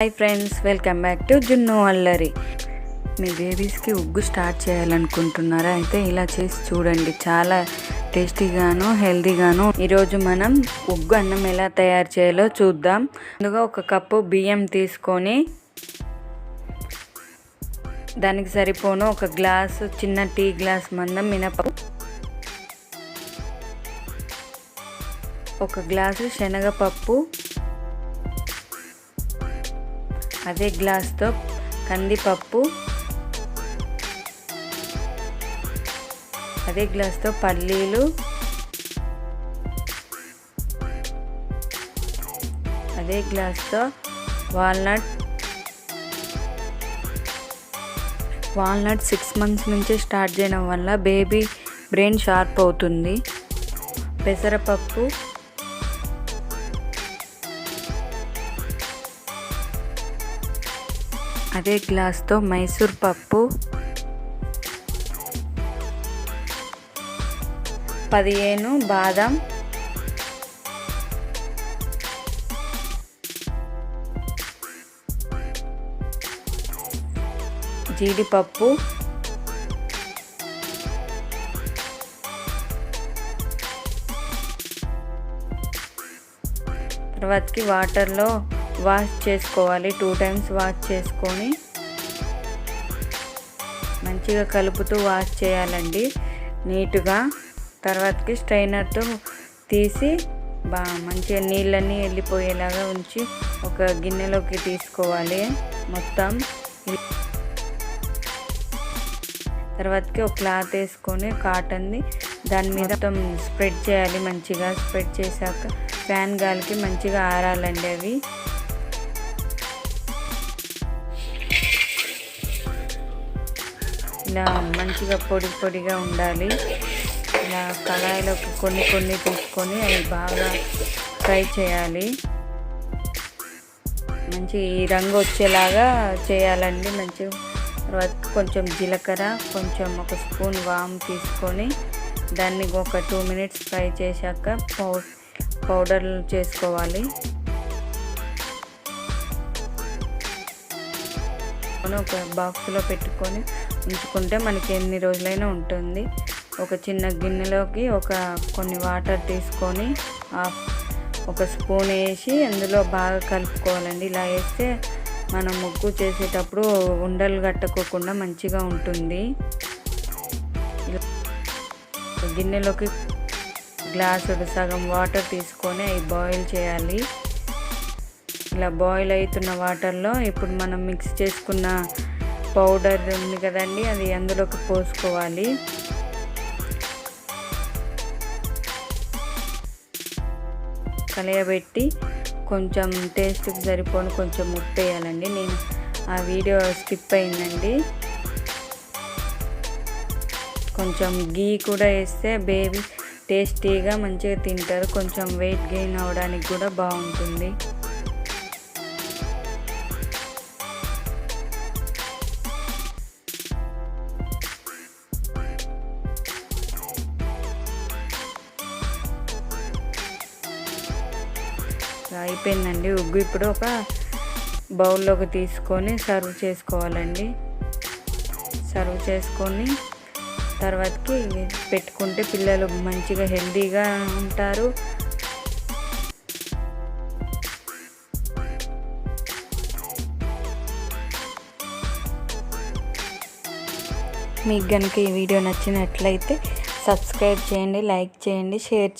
Hi friends, welcome back to జున్ను అల్లరి. మీ బేబీస్కి ఉగ్గు స్టార్ట్ చేయాలనుకుంటున్నారా? అయితే ఇలా చేసి చూడండి, చాలా టేస్టీగాను హెల్తీగాను. ఈరోజు మనం ఉగ్గు అన్నం ఎలా తయారు చేయాలో చూద్దాం. ముందుగా 1 కప్పు బియ్యం తీసుకొని దానికి సరిపోను 1 గ్లాసు చిన్న టీ గ్లాస్ మందం మినపప్పు, 1 గ్లాసు శనగపప్పు, అదే గ్లాస్తో కందిపప్పు, అదే గ్లాస్తో పల్లీలు, అదే గ్లాస్తో వాల్నట్ 6 మంత్స్ నుంచే స్టార్ట్ చేయడం వల్ల బేబీ బ్రెయిన్ షార్ప్ అవుతుంది. పెసరపప్పు, అదే గ్లాస్తో మైసూర్ పప్పు, 15 బాదం, జీడిపప్పు, తర్వాతకి వాటర్లో వాష్ చేసుకోవాలి. 2 టైమ్స్ వాష్ చేసుకొని మంచిగా కలుపుతూ వాష్ చేయాలండి నీట్గా. తర్వాతకి స్ట్రైనర్తో తీసి మంచిగా నీళ్ళన్నీ వెళ్ళిపోయేలాగా ఉంచి ఒక గిన్నెలోకి తీసుకోవాలి మొత్తం. తర్వాతకి ఒక క్లాత్ వేసుకొని కాటన్ది దాని మీద స్ప్రెడ్ చేయాలి. మంచిగా స్ప్రెడ్ చేశాక ఫ్యాన్ గాలికి మంచిగా ఆరాలండి. అవి ఇలా మంచిగా పొడి పొడిగా ఉండాలి. ఇలా కళాయిలోకి కొన్ని తీసుకొని అవి బాగా ఫ్రై చేయాలి. మంచి ఈ రంగు వచ్చేలాగా చేయాలండి మంచిగా. తర్వాత కొంచెం జీలకర్ర, కొంచెం 1 స్పూన్ వాము తీసుకొని దాన్ని ఒక 2 మినిట్స్ ఫ్రై చేశాక పౌడర్ చేసుకోవాలి. ఒక బాక్స్లో పెట్టుకొని ఉంచుకుంటే మనకి ఎన్ని రోజులైనా ఉంటుంది. ఒక చిన్న గిన్నెలోకి కొన్ని వాటర్ తీసుకొని 1 స్పూన్ వేసి అందులో బాగా కలుపుకోవాలండి. ఇలా వేస్తే మనం ముగ్గు చేసేటప్పుడు ఉండలు కట్టుకోకుండా మంచిగా ఉంటుంది. గిన్నెలోకి గ్లాసుడు సగం వాటర్ తీసుకొని అవి బాయిల్ చేయాలి. ఇలా బాయిల్ అవుతున్న వాటర్లో ఇప్పుడు మనం మిక్స్ చేసుకున్న పౌడర్ ఉంది కదండి, అది అందులోకి పోసుకోవాలి. కలయబెట్టి కొంచెం టేస్ట్కి సరిపోను కొంచెం ఉప్పు వేయాలండి. నేను ఆ వీడియో స్కిప్ అయిందండి. కొంచెం గీ కూడా వేస్తే బేబీ టేస్టీగా మంచిగా తింటారు. కొంచెం వెయిట్ గెయిన్ అవ్వడానికి కూడా బాగుంటుంది. అయిపోయిందండి ఉగ్గు. ఇప్పుడు ఒక బౌల్లోకి తీసుకొని సర్వ్ చేసుకోవాలండి. సర్వ్ చేసుకొని తర్వాతకి పెట్టుకుంటే పిల్లలు మంచిగా హెల్తీగా ఉంటారు. మీకు కనుక ఈ వీడియో నచ్చినట్లయితే సబ్స్క్రైబ్ చేయండి, లైక్ చేయండి, షేర్ చేయండి.